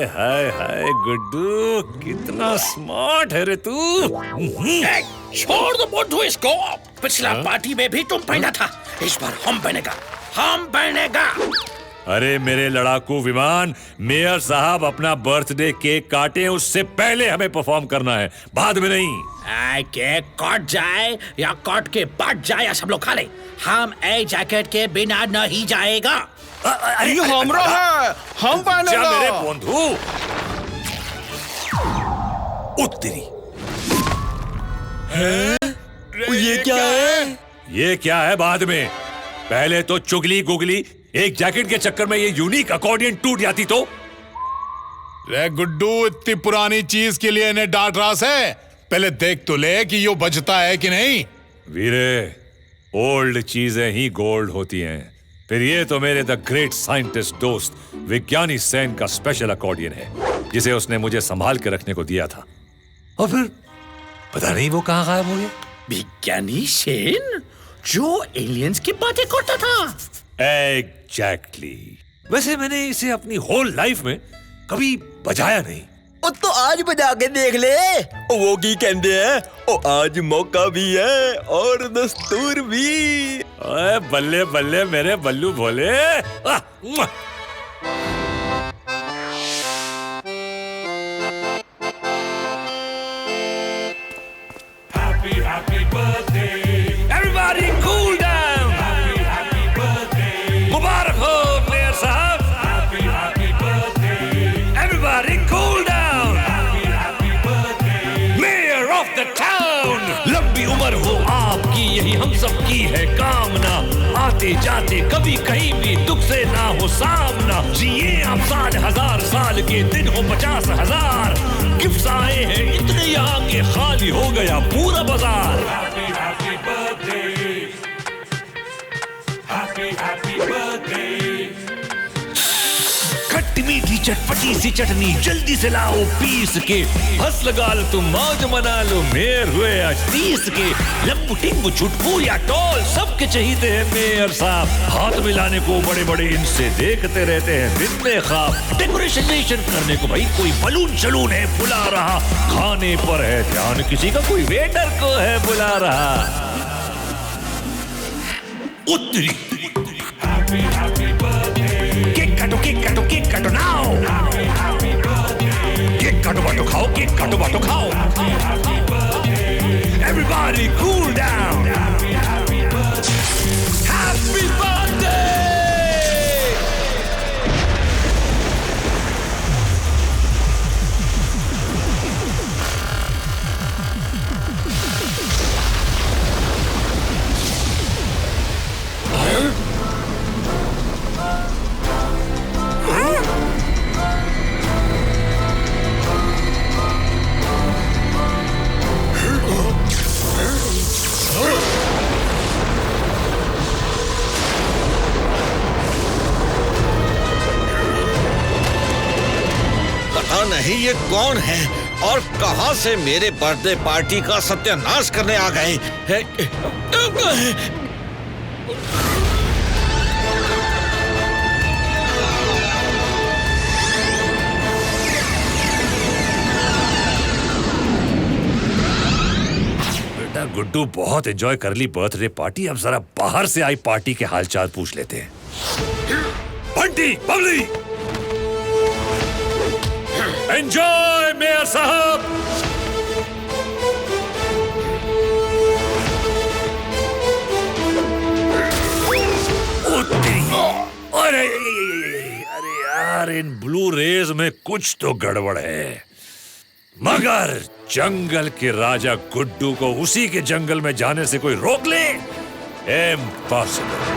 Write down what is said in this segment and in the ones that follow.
हाय हाय गुड्डू, कितना स्मार्ट है रे तू। छोड़ दो मोटू इसको। पिछला पार्टी में भी तुम पहना था, इस बार हम पहनेगा। अरे मेरे लड़ाकू विमान, मेयर साहब अपना बर्थडे केक काटे उससे पहले हमें परफॉर्म करना है, बाद में नहीं। केक काट जाए या काट के बच जाए या सब लोग खा ले, हम ए जैकेट के बिना नहीं जाएगा। ये हमरा है, हम पहनेगा। मेरे बंधु उत्तरी ये क्या है? ये क्या है बाद में, पहले तो चुगली गुगली, एक जैकेट के चक्कर में ये यूनिक अकॉर्डियन टूट जाती तो। रे गुड्डू, इतनी पुरानी चीज के लिए इन्हें डांट रहा है, पहले देख तो ले कि ये बजता है कि नहीं। वीरे, ओल्ड चीजें ही गोल्ड होती हैं। फिर ये तो मेरे द ग्रेट साइंटिस्ट दोस्त विज्ञानी सेन का स्पेशल अकॉर्डियन है, जिसे उसने मुझे संभाल के रखने को दिया था, और फिर पता नहीं वो कहाँ गायब हो गया। विज्ञानी सेन जो एलियंस की बातें करता था। एग्जैक्टली। वैसे मैंने इसे अपनी होल लाइफ में कभी बजाया नहीं। ओ तो आज बजा के देख ले। वो की कहते हैं, ओ आज मौका भी है और दस्तूर भी। ओए बल्ले बल्ले मेरे बल्लू भोले। Happy birthday everybody, cool down. Happy birthday मुबारक हो मेयर साहब। Happy birthday everybody, cool down. Happy birthday mayor of the town. लंबी उम्र हो आपकी, यही हम सब की है कामना। आते जाते कभी कहीं भी दुख से ना हो सामना। जिए आप साल हजार साल के दिन हो 50,000। गिफ्ट्स आए हैं इतने यहाँ के खाली हो गया पूरा बाजार। Happy birthday, happy birthday। खट्टी मीठी चटपटी सी चटनी जल्दी से लाओ पीस के, हंस लगा लो तुम मौज मना लो, मेयर हुए आज 30 के। लंबू टिंबू चुटकू या टॉल सबके चाहिए हैं मेयर साहब, हाथ मिलाने को बड़े बड़े इनसे देखते रहते हैं दिन में ख्वाब। डेकोरेशन करने को भाई कोई बलून शलून है बुला रहा, खाने पर है ध्यान किसी का कोई वेटर को है बुला रहा। उत्तरी Happy birthday। केक काटो नाउ। केक काटो बाटो खाओ, केक काटो बाटो खाओ। Everybody cool down। Happy birthday। नहीं ये कौन है और कहां से मेरे बर्थडे पार्टी का सत्यानाश करने आ गए। बेटा गुड्डू, बहुत एंजॉय कर ली बर्थडे पार्टी, अब जरा बाहर से आई पार्टी के हालचाल पूछ लेते हैं। बंटी, बबली, एंजॉय मेयर साहब। अरे यार, इन ब्लू रेज में कुछ तो गड़बड़ है, मगर जंगल के राजा गुड्डू को उसी के जंगल में जाने से कोई रोक ले? इम्पॉसिबल।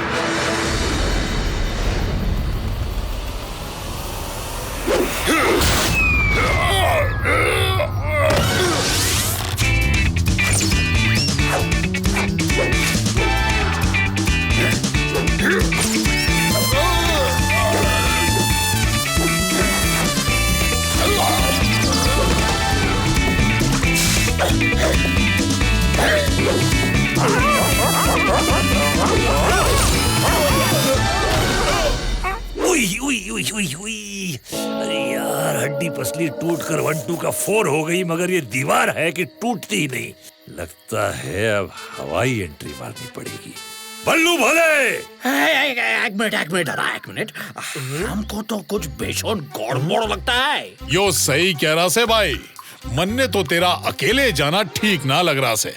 उई उई उई उई उई। अरे यार, हड्डी पसली टूटकर 1-2 का 4 हो गई, मगर ये दीवार है कि टूटती ही नहीं। लगता है अब हवाई एंट्री मारनी पड़ेगी। बल्लू भोले, एक मिनट। हमको तो कुछ बेचैन गड़बड़ लगता है। यो सही कह रहा से भाई, मन ने तो तेरा अकेले जाना ठीक ना लग रहा से।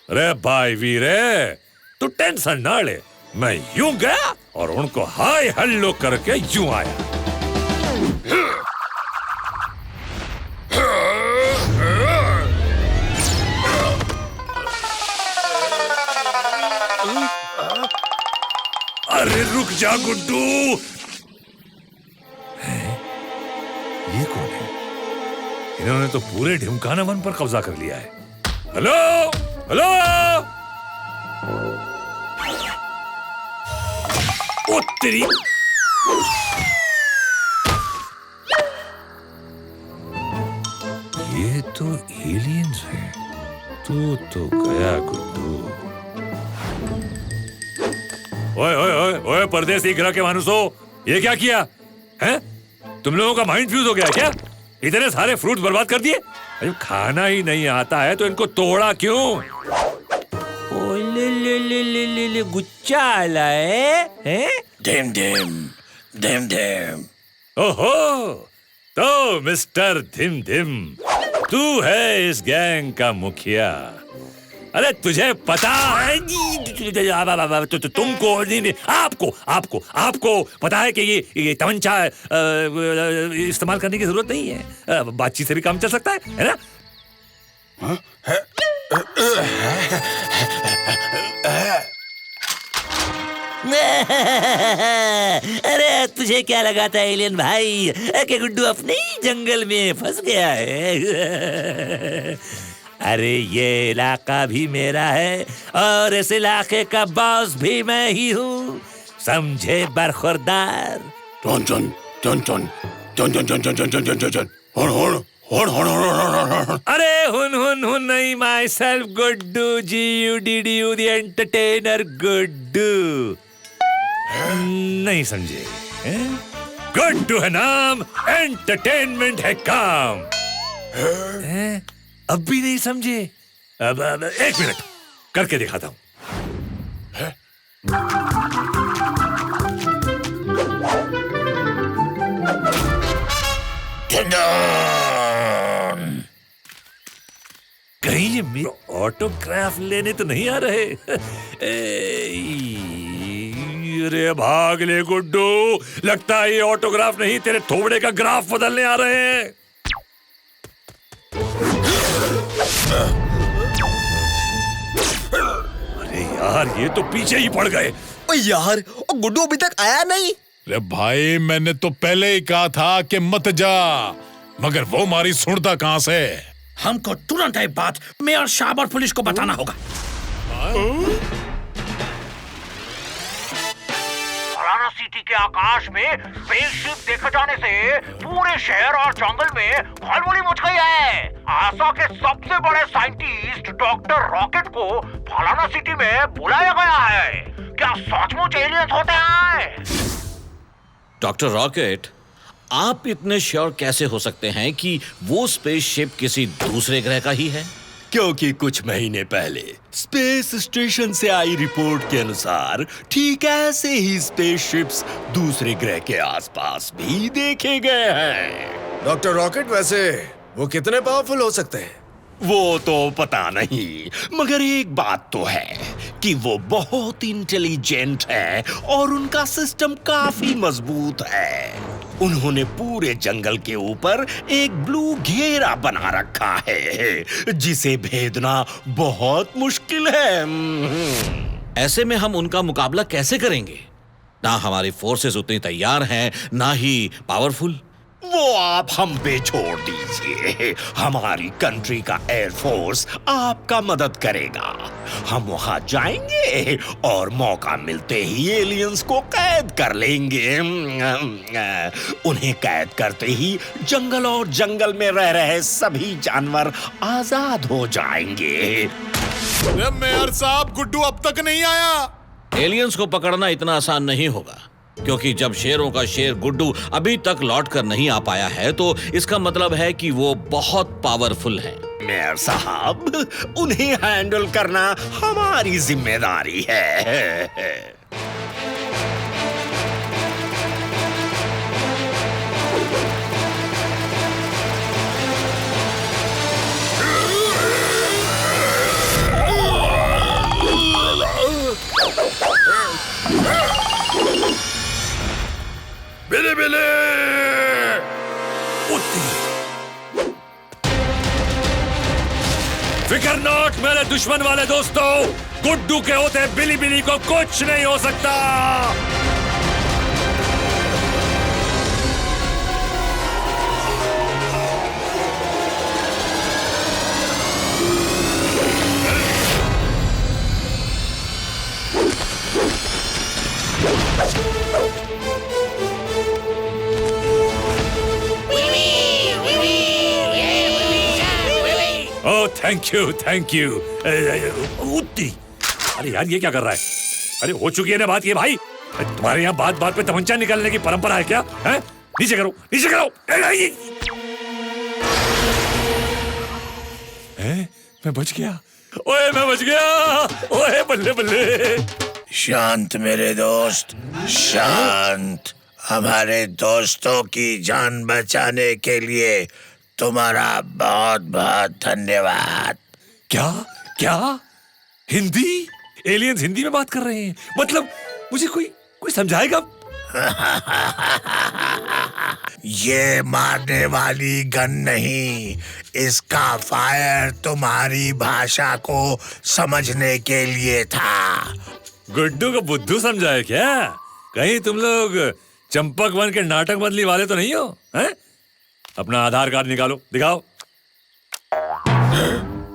रे भाई वीरे, तू टेंशन ना ले, मैं यूं गया और उनको हाय हल्लो करके यूं आया। अरे रुक जा गुड्डू। ये कौन है? इन्होंने तो पूरे ढिमकाना वन पर कब्जा कर लिया है। हेलो हेलो, ओ तेरी, ये तो एलियंस हैं। तू तो गया गुड्डू। ओए ओए ओए ओए परदेसी ग्रह के मानुसो, ये क्या किया है? तुम लोगों का माइंड फ्यूज हो गया क्या? इतने सारे फ्रूट बर्बाद कर दिए। अरे खाना ही नहीं आता है तो इनको तोड़ा क्यों? ओ ले गुच्चा लाए हैं? धिम। ओहो, तो मिस्टर धिम धिम, तू है इस गैंग का मुखिया। अरे तुझे पता है तो तुमको नहीं, आपको पता है कि ये तमंचा इस्तेमाल करने की जरूरत नहीं है। बातचीत से भी काम चल सकता है ना? अरे तुझे क्या लगा था एलियन भाई कि गुड्डू अपने ही जंगल में फंस गया है? अरे ये इलाका भी मेरा है और इस इलाके का बॉस भी मैं ही हूँ, समझे बरखुरदार? अरे हुन नहीं, my self Guddu, GUDDU the entertainer Guddu. नहीं समझे? गुड्डू है नाम, एंटरटेनमेंट है काम। अब भी नहीं समझे? अब 1 मिनट करके दिखाता हूं। कहीं ये मेरा ऑटोग्राफ लेने तो नहीं आ रहे? अरे भाग ले गुड्डू, लगता है ये ऑटोग्राफ नहीं तेरे थोबड़े का ग्राफ बदलने आ रहे हैं। अरे यार, ये तो पीछे ही पड़ गए। ओ यार, गुड्डू अभी तक आया नहीं। अरे भाई, मैंने तो पहले ही कहा था कि मत जा, मगर वो हमारी सुनता कहां से? हमको तुरंत ये बात मेयर साहब और पुलिस को बताना होगा। फलाना सिटी के आकाश में स्पेसशिप देखे जाने से पूरे शहर और जंगल में खलबली मच गई है। आसा के सबसे बड़े साइंटिस्ट डॉक्टर रॉकेट को फलाना सिटी में बुलाया गया है। क्या सचमुच एलियंस होते हैं? डॉक्टर रॉकेट, आप इतने श्योर कैसे हो सकते हैं कि वो स्पेसशिप किसी दूसरे ग्रह का ही है? क्योंकि कुछ महीने पहले स्पेस स्टेशन से आई रिपोर्ट के अनुसार ठीक ऐसे ही स्पेसशिप्स दूसरे ग्रह के आसपास भी देखे गए हैं। डॉक्टर रॉकेट, वैसे वो कितने पावरफुल हो सकते हैं? वो तो पता नहीं, मगर एक बात तो है कि वो बहुत इंटेलिजेंट है और उनका सिस्टम काफी मजबूत है। उन्होंने पूरे जंगल के ऊपर एक ब्लू घेरा बना रखा है जिसे भेदना बहुत मुश्किल है। ऐसे में हम उनका मुकाबला कैसे करेंगे? ना हमारी फोर्सेस उतनी तैयार हैं, ना ही पावरफुल। वो आप हम पे छोड़ दीजिए, हमारी कंट्री का एयरफोर्स आपका मदद करेगा। हम वहां जाएंगे और मौका मिलते ही एलियंस को कैद कर लेंगे। उन्हें कैद करते ही जंगल और जंगल में रह रहे सभी जानवर आजाद हो जाएंगे। मेयर साहब, गुड्डू अब तक नहीं आया। एलियंस को पकड़ना इतना आसान नहीं होगा। क्योंकि जब शेरों का शेर गुड्डू अभी तक लौट कर नहीं आ पाया है तो इसका मतलब है कि वो बहुत पावरफुल है। मेयर साहब, उन्हें हैंडल करना हमारी जिम्मेदारी है। बिली बिली फिकर नॉट मेरे दुश्मन वाले दोस्तों, गुड्डू के होते बिली बिली को कुछ नहीं हो सकता। Oh thank you. अरे यार ये क्या कर रहा है? अरे हो चुकी है ना बात ये भाई। तुम्हारे यहाँ बात बात पे तमंचा निकालने की परंपरा है क्या? है? नीचे करो नीचे करो। मैं बच गया। ओए मैं बच गया। ओए बल्ले बल्ले। शांत मेरे दोस्त, शांत। हमारे दोस्तों की जान बचाने के लिए तुम्हारा बहुत बहुत धन्यवाद। क्या क्या हिंदी? एलियंस हिंदी में बात कर रहे हैं? मतलब मुझे कोई समझाएगा? ये मारने वाली गन नहीं, इसका फायर तुम्हारी भाषा को समझने के लिए था। गुड्डू को बुद्धू समझा है क्या? कहीं तुम लोग चंपक वन के नाटक बदली वाले तो नहीं हो? हैं? अपना आधार कार्ड निकालो, दिखाओ।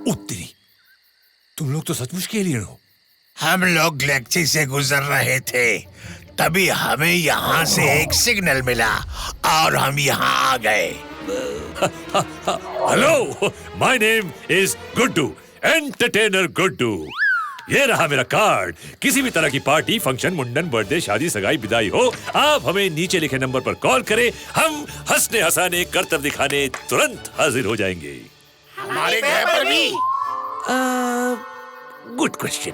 उत्तरी, तुम लोग तो सचमुच के एलियन हो। हम लोग गैलेक्सी से गुजर रहे थे, तभी हमें यहाँ से एक सिग्नल मिला और हम यहाँ आ गए। Hello, my name is Guddu, entertainer Guddu. ये रहा मेरा कार्ड। किसी भी तरह की पार्टी, फंक्शन, मुंडन, बर्थडे, शादी, सगाई, विदाई हो, आप हमें नीचे लिखे नंबर पर कॉल करें। हम हंसने हंसाने, करतब दिखाने तुरंत हाजिर हो जाएंगे। हमारे घर पर भी। Good question.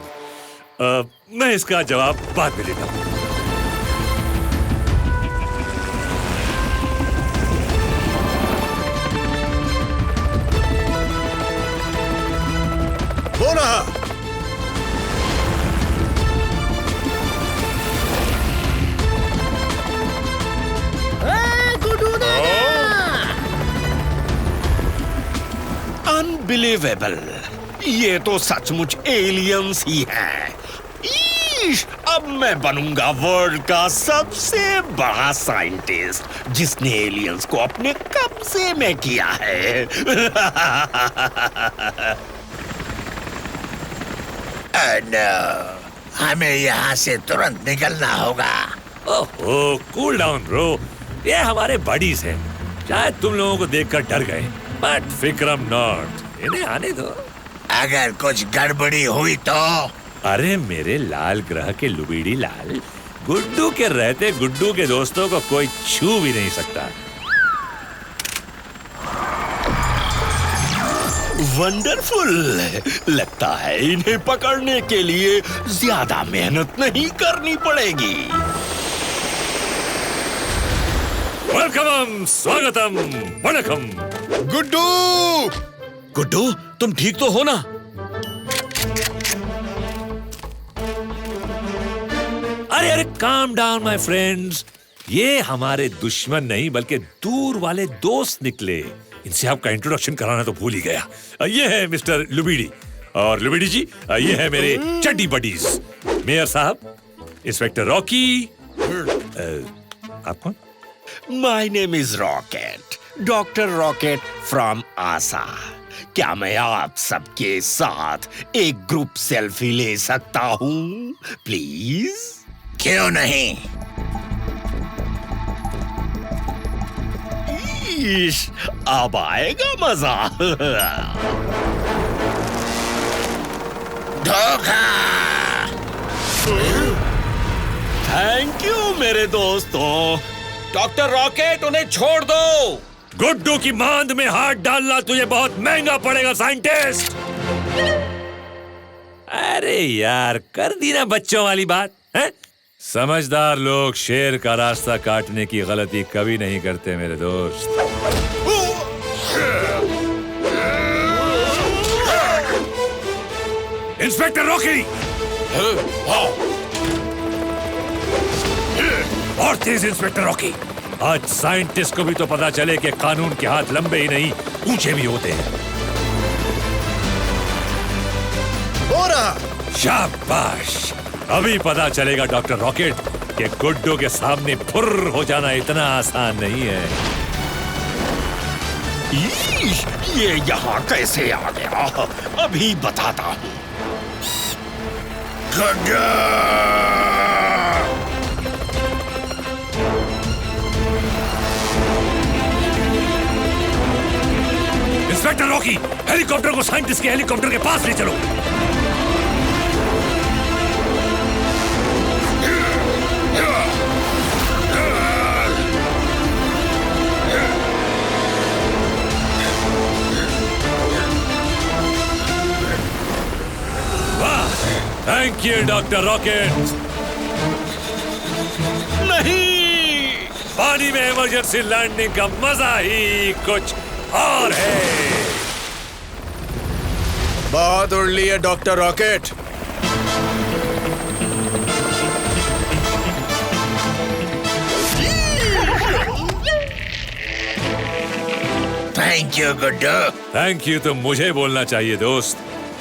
मैं इसका जवाब बाद में देता हूँ। वो रहा। अनबिलीवेबल, ये तो सचमुच एलियंस ही है। ईश, अब मैं बनूंगा वर्ल्ड का सबसे बड़ा साइंटिस्ट जिसने एलियंस को अपने कब्जे में किया है। हमें यहाँ से तुरंत निकलना होगा। ओहो, कूल डाउन ब्रो। ये हमारे बडीज हैं। शायद तुम लोगों को देखकर डर गए, बट विक्रम नॉट, इन्हें आने दो। अगर कुछ गड़बड़ी हुई तो? अरे मेरे लाल ग्रह के लुबीड़ी लाल, गुड्डू के रहते गुड्डू के दोस्तों को कोई छू भी नहीं सकता। वंडरफुल, लगता है इन्हें पकड़ने के लिए ज्यादा मेहनत नहीं करनी पड़ेगी। वेलकम, स्वागतम, वणकम। गुड्डू! गुड्डू, तुम ठीक तो हो ना? अरे अरे, काम डाउन माय फ्रेंड्स। ये हमारे दुश्मन नहीं बल्कि दूर वाले दोस्त निकले। इनसे आपका इंट्रोडक्शन कराना तो भूल ही गया। ये है मिस्टर लुबीडी, और लुबीडी जी ये है मेरे चड्डी बडीज। मेयर साहब, इंस्पेक्टर रॉकी। आप कौन? My name is rocket, doctor rocket from आसा। क्या मैं आप सबके साथ एक ग्रुप सेल्फी ले सकता हूँ प्लीज? क्यों नहीं? ईश, अब आएगा मजा। धोखा! थैंक यू मेरे दोस्तों। डॉक्टर रॉकेट, उन्हें छोड़ दो। गुड्डू की मांद में हाथ डालना तुझे बहुत महंगा पड़ेगा साइंटिस्ट। अरे यार, कर दी ना बच्चों वाली बात है? समझदार लोग शेर का रास्ता काटने की गलती कभी नहीं करते मेरे दोस्त। इंस्पेक्टर रॉकी, और तेज इंस्पेक्टर रॉकी। आज साइंटिस्ट को भी तो पता चले कि कानून के हाथ लंबे ही नहीं ऊंचे भी होते हैं। हो रहा। शाबाश, अभी पता चलेगा डॉक्टर रॉकेट कि गुड्डू के सामने फुर्र हो जाना इतना आसान नहीं है। ये यहाँ कैसे आ गया? अभी बताता हूँ। इंस्पेक्टर रॉकी, हेलीकॉप्टर को साइंटिस्ट के हेलीकॉप्टर के पास ले चलो। Thank you doctor rocket. नहीं, पानी में इमरजेंसी लैंडिंग का मजा ही कुछ और है। बहुत उड़ ली है doctor rocket. Thank you Guddu. Thank you तो मुझे बोलना चाहिए दोस्त,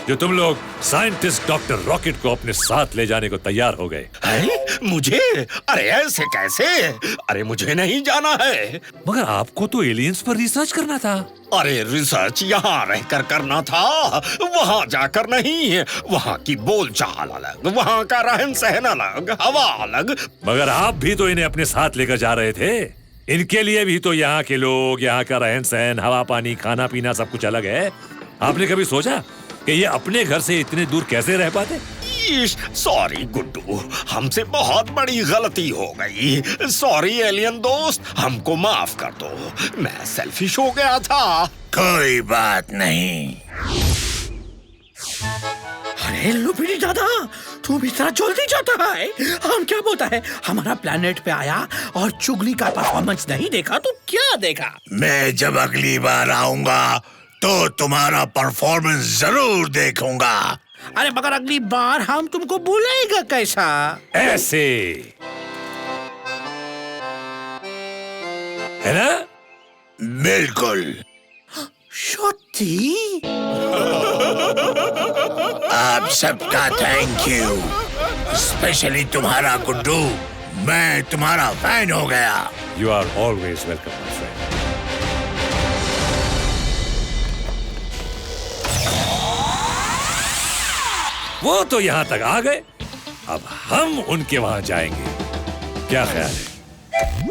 जो तुम लोग साइंटिस्ट डॉक्टर रॉकेट को अपने साथ ले जाने को तैयार हो गए। मुझे? अरे ऐसे कैसे? अरे मुझे नहीं जाना है। मगर आपको तो एलियंस पर रिसर्च करना था। अरे रिसर्च यहाँ रहकर करना था, वहाँ जाकर नहीं। वहाँ की बोलचाल अलग, वहाँ का रहन सहन अलग, हवा अलग। मगर आप भी तो इन्हें अपने साथ लेकर जा रहे थे। इनके लिए भी तो यहाँ के लोग, यहाँ का रहन सहन, हवा पानी, खाना पीना सब कुछ अलग है। आपने कभी सोचा कि ये अपने घर से इतने दूर कैसे रह पाते? सॉरी गुड्डू, हमसे बहुत बड़ी गलती हो गई। सॉरी एलियन दोस्त, हमको माफ कर दो। मैं सेल्फिश हो गया था। कोई बात नहीं। अरे लुपिनी दादा, तू भी इतना जल्दी जाता है? हम क्या बोलता है, हमारा प्लेनेट पे आया और चुगली का परफॉर्मेंस नहीं देखा तो क्या देखा? मैं जब अगली बार आऊंगा तो तुम्हारा परफॉर्मेंस जरूर देखूंगा। अरे मगर अगली बार हम तुमको बुलाएगा कैसा? ऐसे, है ना? बिल्कुल। सच्ची? आप सबका थैंक यू, स्पेशली तुम्हारा गुड्डू। मैं तुम्हारा फैन हो गया। You are always welcome, my friend. वो तो यहाँ तक आ गए, अब हम उनके वहां जाएंगे। क्या ख्याल है?